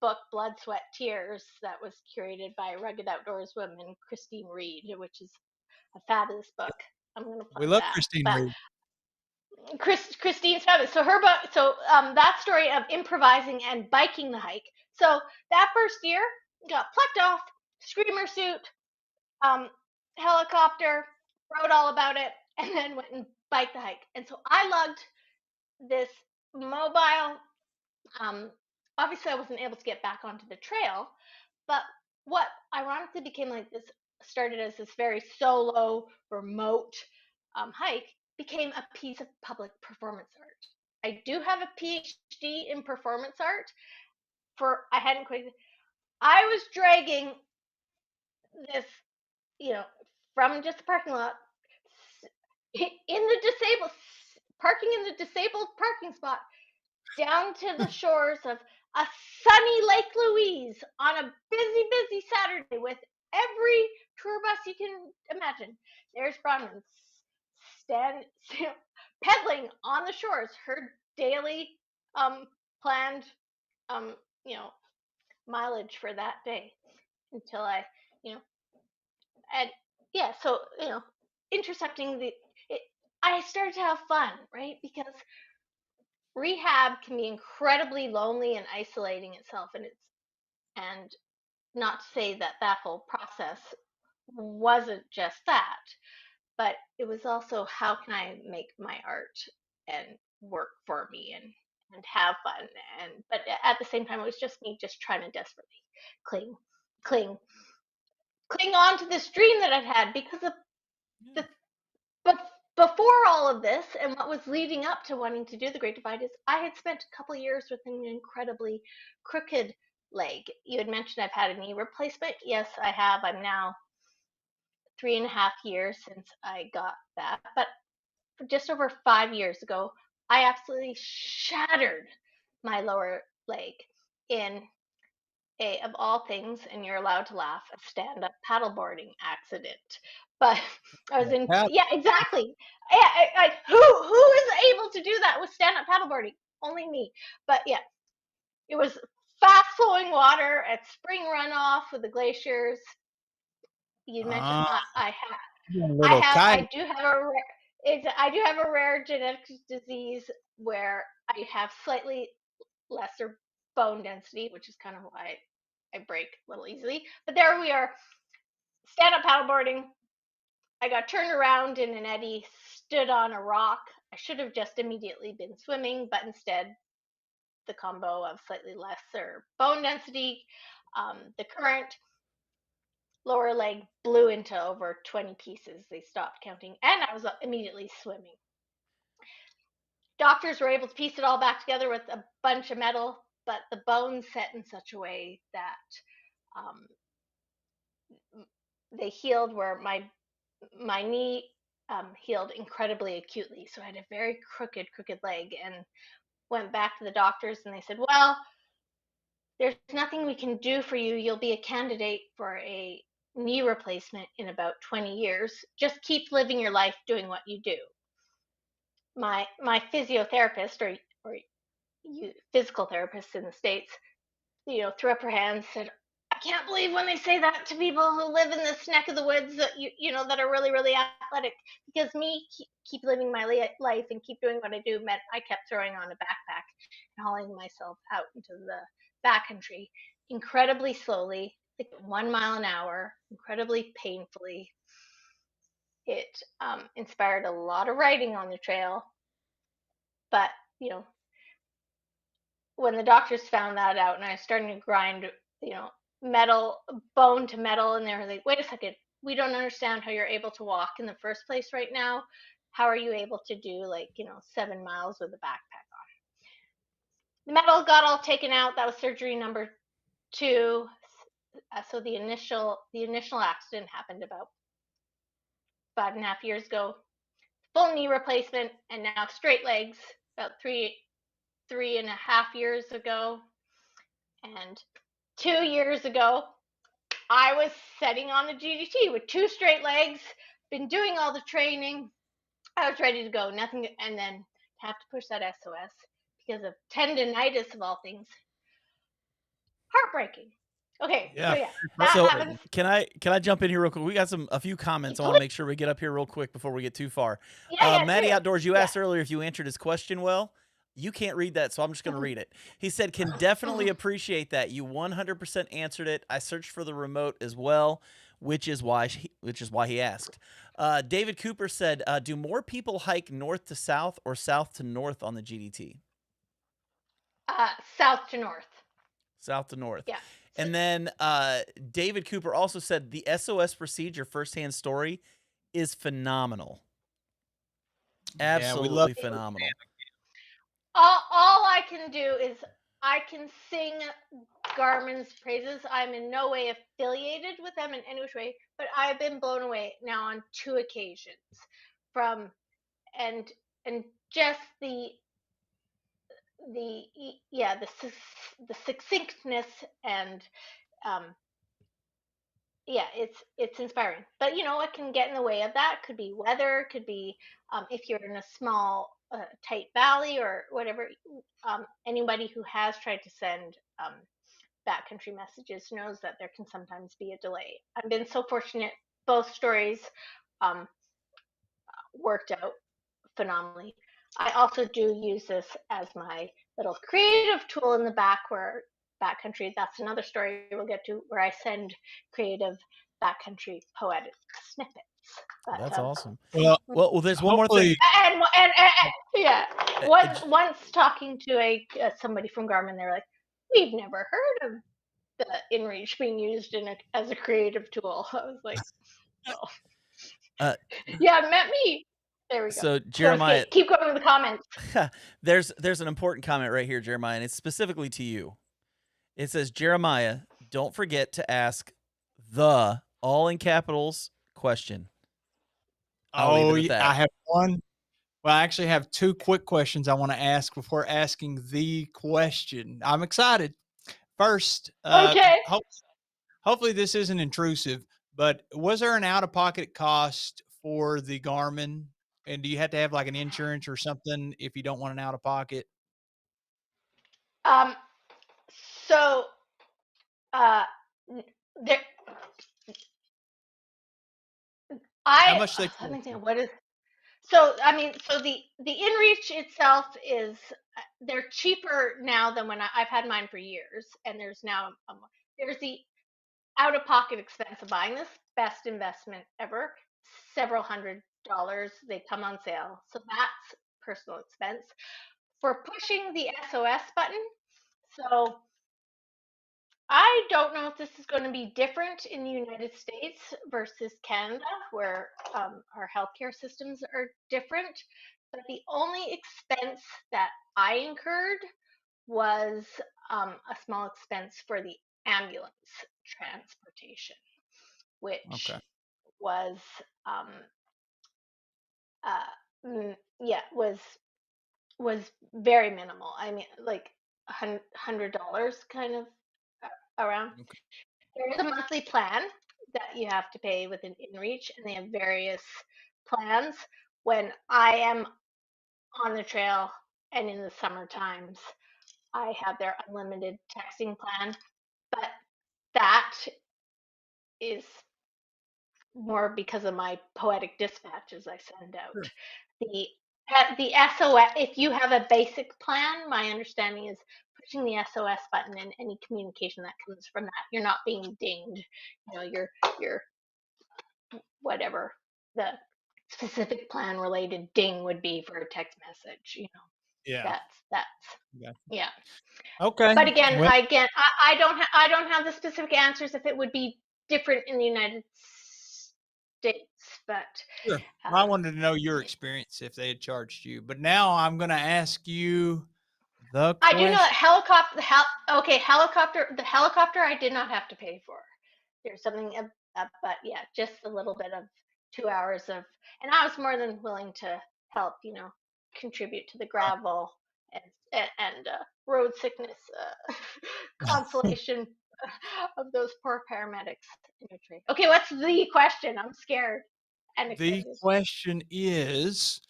book Blood, Sweat, Tears that was curated by Rugged Outdoors woman Christine Reed, which is a fabulous book. I'm going to plug We love that. Christine Reed. Christine's fabulous. So her book, that story of improvising and biking the hike. So that first year, got plucked off, screamer suit, um, helicopter, wrote all about it, and then went and biked the hike. And so I lugged this mobile. Um, Obviously, I wasn't able to get back onto the trail, but what ironically became like this, started as this very solo, remote hike, became a piece of public performance art. I do have a PhD in performance art. I hadn't quite. I was dragging this, you know, from just the parking lot in the disabled, parking in the disabled parking spot, down to the shores of a sunny Lake Louise on a busy, busy Saturday with every tour bus you can imagine. There's Bronwyn stand, pedaling on the shores, her daily planned um, you know, mileage for that day until I, you know, and yeah, so intercepting it, I started to have fun, right? Because rehab can be incredibly lonely and isolating itself, and not to say that that whole process wasn't just that, but it was also how can I make my art and work for me and have fun, and but at the same time it was just me just trying to desperately cling cling cling on to this dream that I'd had because of the but before all of this and what was leading up to wanting to do the Great Divide is I had spent a couple years with an incredibly crooked leg. You had mentioned I've had a knee replacement. Yes, I have. I'm now 3.5 years since I got that. But just over 5 years ago, I absolutely shattered my lower leg in of all things, and you're allowed to laugh, a stand-up paddleboarding accident. But I was in, Yeah. yeah, exactly. Yeah, who is able to do that with stand-up paddleboarding? Only me. But yeah, it was fast-flowing water at spring runoff with the glaciers. You mentioned Little kayak. I do have a rare genetic disease where I have slightly lesser bone density, which is kind of why I break a little easily. But there we are, stand up paddleboarding. I got turned around in an eddy, stood on a rock. I should have just immediately been swimming, but instead, the combo of slightly lesser bone density, the current lower leg blew into over 20 pieces. They stopped counting, and I was immediately swimming. Doctors were able to piece it all back together with a bunch of metal, but the bones set in such a way that um, they healed where my knee healed incredibly acutely. So I had a very crooked leg, and went back to the doctors, and they said, "Well, there's nothing we can do for you. You'll be a candidate for a knee replacement in about 20 years. Just keep living your life doing what you do." My physiotherapist or physical therapist in the States, threw up her hands, said, "I can't believe when they say that to people who live in this neck of the woods that that are really, really athletic." Because me keep living my life and keep doing what I do meant I kept throwing on a backpack and hauling myself out into the backcountry incredibly slowly, like 1 mile an hour, incredibly painfully. It inspired a lot of writing on the trail, but you know when the doctors found that out and I was starting to grind, metal, bone to metal, and they were like, "Wait a second, we don't understand how you're able to walk in the first place right now. How are you able to do 7 miles with a backpack on?" The metal got all taken out. That was surgery number 2. So the initial accident happened about 5.5 years ago. Full knee replacement, and now straight legs about 3.5 years ago. And 2 years ago, I was setting on the GDT with 2 straight legs, been doing all the training. I was ready to go. Nothing, and then have to push that SOS because of tendonitis of all things. Heartbreaking. Okay, Yeah. so yeah, that So happens. can I jump in here real quick? We got a few comments. I want to make sure we get up here real quick before we get too far. Yeah, Matty do. Outdoors, you Yeah. asked earlier if you answered his question well. You can't read that, so I'm just going to read it. He said, "Can definitely appreciate that. You 100% answered it. I searched for the remote as well. which is why he asked. David Cooper said, "Do more people hike north to south or south to north on the GDT?" South to north. South to north. Yeah. And then David Cooper also said the SOS procedure firsthand story is phenomenal. Absolutely phenomenal. All I can do is I can sing Garmin's praises. I'm in no way affiliated with them in any way, but I've been blown away now on 2 occasions from and just the succinctness and it's inspiring. But what can get in the way of that could be weather, could be if you're in a small tight valley or whatever. Anybody who has tried to send backcountry messages knows that there can sometimes be a delay. I've been so fortunate; both stories worked out phenomenally. I also do use this as my little creative tool in the back where backcountry, that's another story we'll get to, where I send creative backcountry poetic snippets. But, that's awesome. Well, there's one more thing. And yeah, once talking to somebody from Garmin, they're like, "We've never heard of the InReach being used as a creative tool." I was like, "Oh, yeah, it meant me." There we go. So Jeremiah, keep going with the comments. there's an important comment right here, Jeremiah, and it's specifically to you. It says, Jeremiah, don't forget to ask the, all in capitals, question. I have one. Well, I actually have 2 quick questions I want to ask before asking the question. I'm excited. First, okay. Hopefully this isn't intrusive, but was there an out-of-pocket cost for the Garmin? And do you have to have like an insurance or something if you don't want an out-of-pocket? So, there. How much they? Let me think. What is? So I mean, so the InReach itself is they're cheaper now than when I've had mine for years, and there's now there's the out-of-pocket expense of buying this, best investment ever, several $100s. They come on sale, so that's personal expense. For pushing the SOS button, so I don't know if this is going to be different in the United States versus Canada, where our healthcare systems are different. But the only expense that I incurred was a small expense for the ambulance transportation, which was was very minimal. I mean, like $100 kind of around. Okay. There is a monthly plan that you have to pay with an InReach, and they have various plans. When I am on the trail and in the summer times, I have their unlimited texting plan, but that is more because of my poetic dispatches I send out. Sure. The SOS, if you have a basic plan, my understanding is pushing the SOS button and any communication that comes from that, you're not being dinged. Your whatever the specific plan related ding would be for a text message. Yeah. That's yeah. Okay. But again, I don't have the specific answers if it would be different in the United States, but sure. I wanted to know your experience if they had charged you. But now I'm going to ask you the question. I do know that helicopter. The helicopter I did not have to pay for. There's something, but yeah, just a little bit of 2 hours of, and I was more than willing to help. Contribute to the gravel and road sickness consolation of those poor paramedics in a tree. Okay, what's the question? I'm scared. The question is,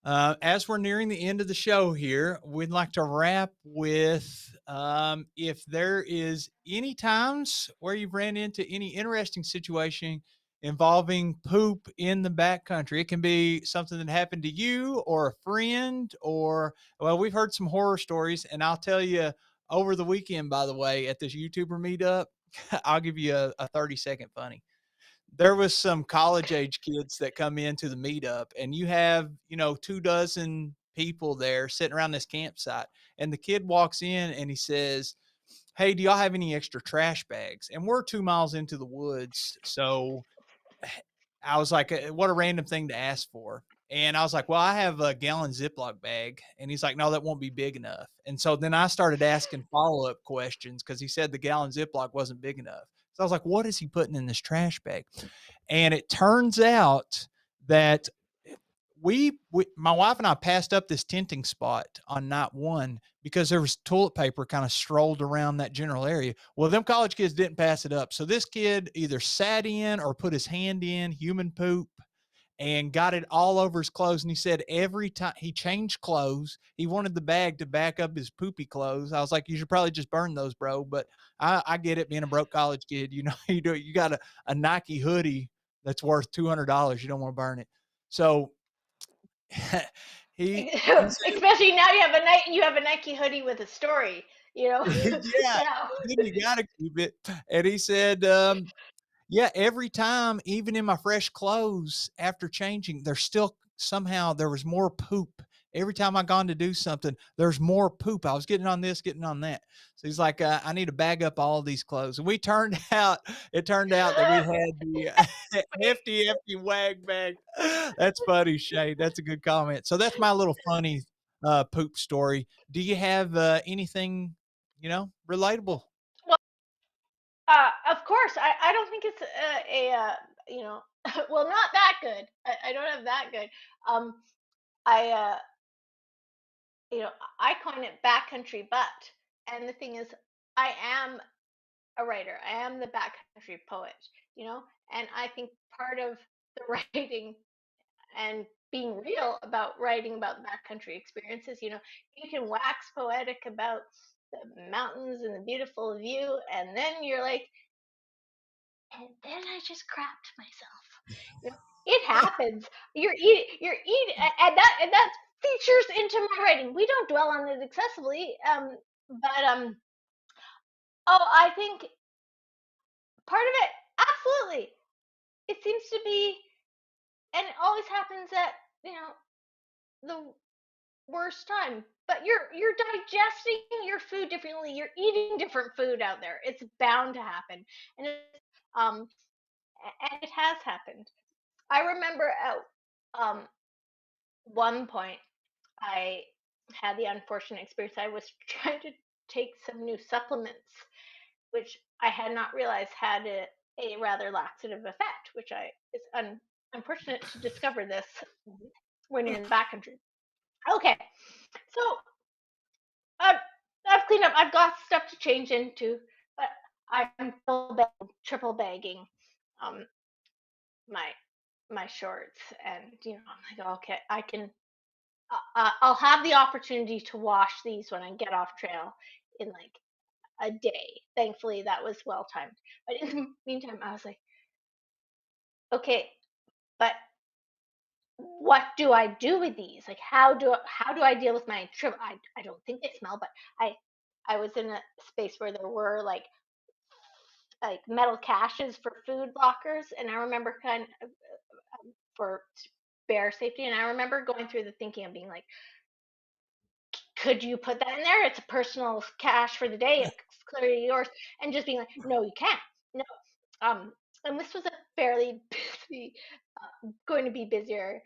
as we're nearing the end of the show here, we'd like to wrap with if there is any times where you've ran into any interesting situation involving poop in the backcountry. It can be something that happened to you or a friend, or, well, we've heard some horror stories, and I'll tell you over the weekend, by the way, at this YouTuber meetup, I'll give you a 30-second funny. there was some college age kids that come into the meetup, and you have, 2 dozen people there sitting around this campsite. And the kid walks in and he says, "Hey, do y'all have any extra trash bags?" And we're 2 miles into the woods. So I was like, what a random thing to ask for. And I was like, well, I have a gallon Ziploc bag. And he's like, no, that won't be big enough. And so then I started asking follow-up questions because he said the gallon Ziploc wasn't big enough. So I was like, what is he putting in this trash bag? And it turns out that my wife and I passed up this tenting spot on night one because there was toilet paper kind of strolled around that general area. Well, them college kids didn't pass it up. So this kid either sat in or put his hand in human poop and got it all over his clothes. And he said every time he changed clothes, he wanted the bag to back up his poopy clothes. I was like, you should probably just burn those, bro. But I get it, being a broke college kid. You got a Nike hoodie that's worth $200. You don't want to burn it. So he said, Especially now you have a Nike hoodie with a story, yeah, now. then you got to keep it. And he said, yeah, every time, even in my fresh clothes after changing, there was more poop. Every time I gone to do something, there's more poop. I was getting on this, getting on that. So he's like, I need to bag up all these clothes. And it turned out that we had the hefty wag bag. That's funny, Shay. That's a good comment. So that's my little funny poop story. Do you have anything, relatable? Well, of course, I don't think it's well, not that good. I don't have that good. Um, I you know, I coin it backcountry butt. And the thing is, I am a writer. I am the backcountry poet, and I think part of the writing and being real about writing about the backcountry experiences, you can wax poetic about the mountains and the beautiful view, and then you're like, and then I just crapped myself. It happens. You're eating, and that features into my writing. We don't dwell on it excessively, but oh, I think part of it, absolutely. It seems to be, and it always happens at the worst time. But you're digesting your food differently. You're eating different food out there. It's bound to happen, and um, and it has happened. I remember at one point I had the unfortunate experience. I was trying to take some new supplements, which I had not realized had a rather laxative effect, which is unfortunate to discover this when you're in the backcountry. Okay, so I've, I've cleaned up. I've got stuff to change into, but I'm triple bagging um, my my shorts, and I'm like, okay, I can. I'll have the opportunity to wash these when I get off trail in like a day. Thankfully, that was well timed. But in the meantime, I was like, okay, but what do I do with these? Like, how do I deal with my trip? I don't think they smell, but I was in a space where there were like metal caches for food lockers, and I remember kind of for bear safety, and I remember going through the thinking of being like, could you put that in there? It's a personal cache for the day. It's clearly yours, and just being like, no, you can't. No. And this was a fairly busy, going to be busier.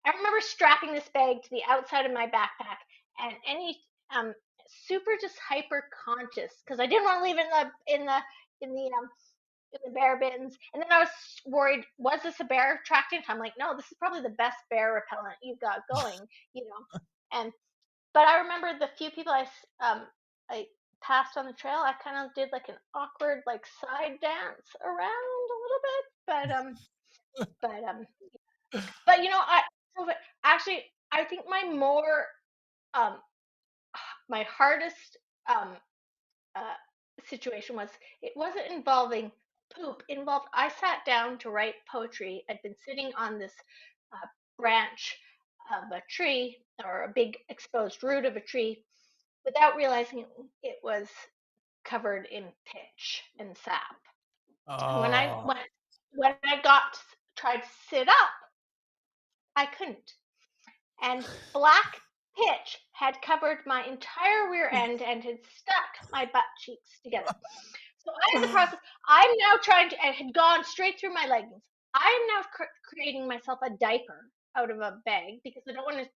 I remember strapping this bag to the outside of my backpack, and any super just hyper conscious because I didn't want to leave it in the bear bins. And then I was worried, was this a bear attractant? I'm like, no, this is probably the best bear repellent you've got going, And but I remember the few people I passed on the trail, I kind of did like an awkward like side dance around a little bit, but I actually I think um my hardest um uh situation was, it wasn't involving poop. It involved, I sat down to write poetry. I'd been sitting on this uh, branch of a tree, or a big exposed root of a tree, without realizing it was covered in pitch and sap. When I Oh, went when I tried to sit up, I couldn't. And black pitch had covered my entire rear end and had stuck my butt cheeks together. So I am in the process. I'm now trying to, and had gone straight through my leggings. I am now creating myself a diaper out of a bag because I don't want to.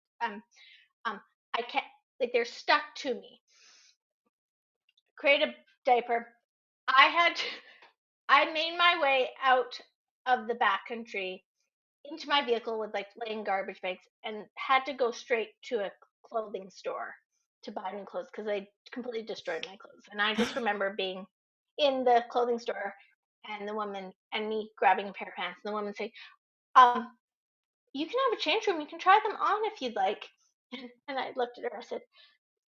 I can't. Like they're stuck to me. Create a diaper. I made my way out of the backcountry into my vehicle with like laying garbage bags and had to go straight to a clothing store to buy new clothes because they completely destroyed my clothes. And I just remember being in the clothing store and the woman and me grabbing a pair of pants and the woman saying, you can have a change room. You can try them on if you'd like. And I looked at her. I said,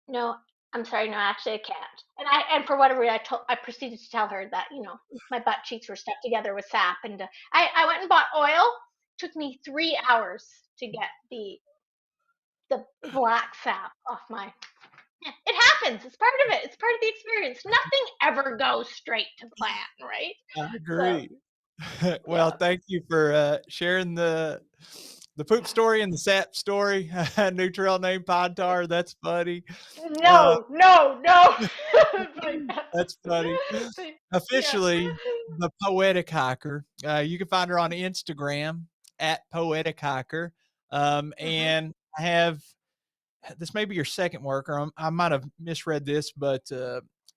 no, I'm sorry. No, actually, I can't. And for whatever reason, I proceeded to tell her that my butt cheeks were stuck together with sap. And I went and bought oil. Took me 3 hours to get the black sap off my. Yeah, it happens. It's part of it. It's part of the experience. Nothing ever goes straight to plan, right? I agree. So, well, yeah. thank you for sharing the poop story and the sap story. New trail name Pine Tar. That's funny. No. That's funny. Officially, the Poetic Hiker. You can find her on Instagram at Poetic Hiker. And I have, this may be your second work, or I might have misread this, but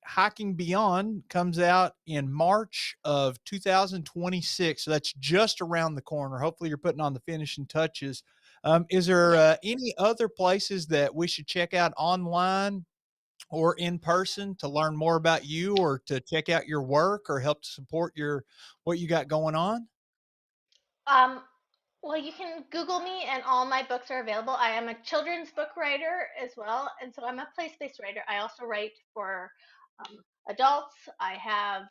Hiking Beyond comes out in March of 2026. So that's just around the corner. Hopefully you're putting on the finishing touches. Is there any other places that we should check out online or in person to learn more about you or to check out your work or help support what you got going on? Well, you can Google me and all my books are available. I am a children's book writer as well. And so I'm a place-based writer. I also write for adults. I have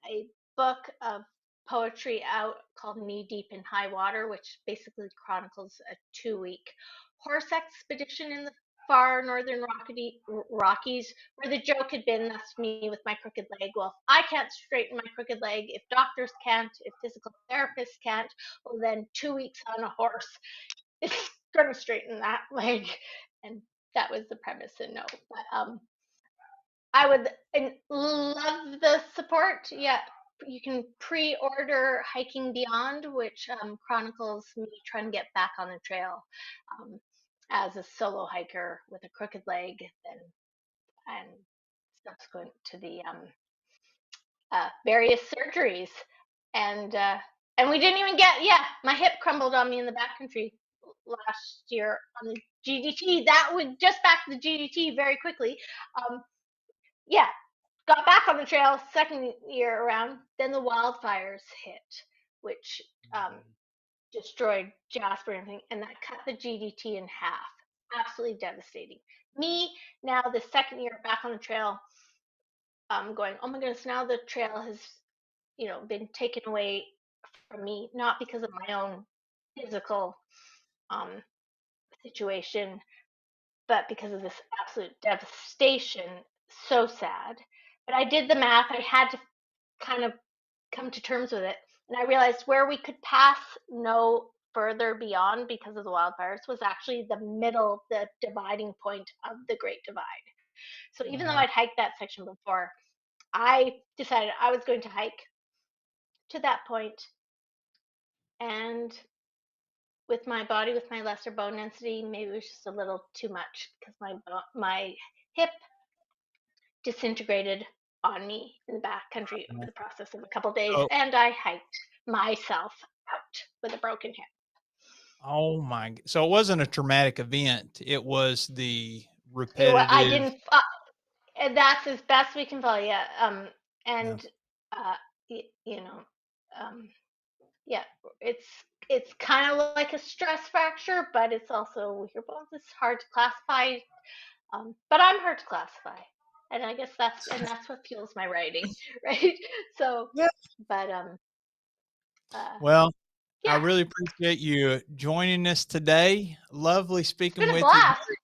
a book of poetry out called Knee Deep in High Water, which basically chronicles a 2-week horse expedition in the far northern Rockies, where the joke had been that's me with my crooked leg. Well, if I can't straighten my crooked leg, if doctors can't, if physical therapists can't, well, then 2 weeks on a horse is going to straighten that leg. And that was the premise. And no, but I would love the support. Yeah, you can pre-order Hiking Beyond, which chronicles me trying to get back on the trail as a solo hiker with a crooked leg, and subsequent to the various surgeries, and we didn't even get my hip crumbled on me in the backcountry last year on the GDT. That would just back to the GDT very quickly. Got back on the trail second year around. Then the wildfires hit, which destroyed Jasper and everything, and that cut the GDT in half. Absolutely devastating. Me now, the second year back on the trail, going, oh my goodness, now the trail has, been taken away from me, not because of my own physical situation, but because of this absolute devastation. So sad. But I did the math. I had to kind of come to terms with it. And I realized where we could pass no further beyond because of the wildfires was actually the dividing point of the Great Divide. So even though I'd hiked that section before, I decided I was going to hike to that point. And with my body, with my lesser bone density, maybe it was just a little too much because my hip disintegrated on me in the backcountry over the process of a couple of days, and I hiked myself out with a broken hip. Oh my! So it wasn't a traumatic event. It was the repetitive. I didn't. And that's as best we can follow. Yeah. It's kind of like a stress fracture, but it's also with your bones. It's hard to classify. But I'm hard to classify. And I guess that's what fuels my writing, right? So, but well, I really appreciate you joining us today. Lovely speaking with you.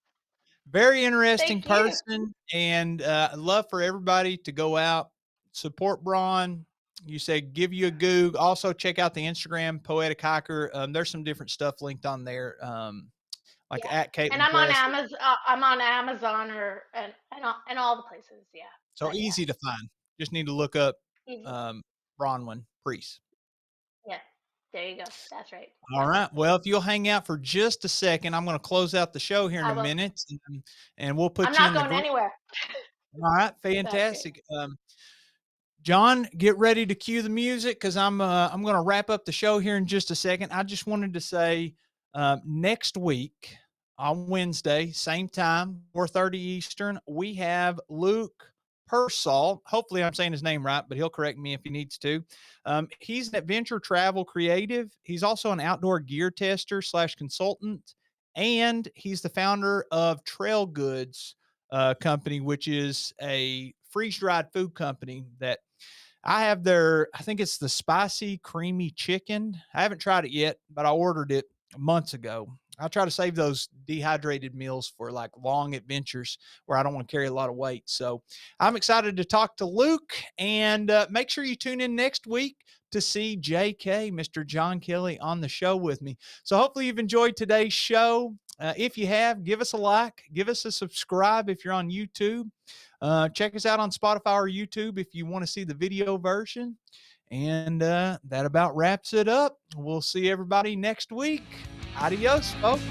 Very interesting person, and I'd love for everybody to go out, support Bron, You said give you a Goog. Also check out the Instagram Poetic Hiker. There's some different stuff linked on there. Like Yeah. at And Caitlin I'm on Press. Amazon. I'm on Amazon and all the places. Yeah. So But easy to find. Just need to look up easy. Bronwyn Preece. Yeah. There you go. That's right. All right. Well, if you'll hang out for just a second, I'm going to close out the show here in I a will. minute, and we'll put I'm you not in the going group. anywhere. All right. That's great. Fantastic. John, get ready to cue the music because I'm going to wrap up the show here in just a second. I just wanted to say next week on Wednesday, same time, 4:30 Eastern, we have Luke Persall. Hopefully I'm saying his name right, but he'll correct me if he needs to. He's an adventure travel creative. He's also an outdoor gear tester / consultant, and he's the founder of Trail Goods company, which is a freeze-dried food company that I have I think it's the spicy creamy chicken. I haven't tried it yet, but I ordered it months ago. I try to save those dehydrated meals for like long adventures where I don't want to carry a lot of weight. So I'm excited to talk to Luke, and make sure you tune in next week to see JK, Mr. John Kelly, on the show with me. So hopefully you've enjoyed today's show. If you have, give us a like, give us a subscribe if you're on YouTube. Check us out on Spotify or YouTube if you want to see the video version. And that about wraps it up. We'll see everybody next week. Adios, folks.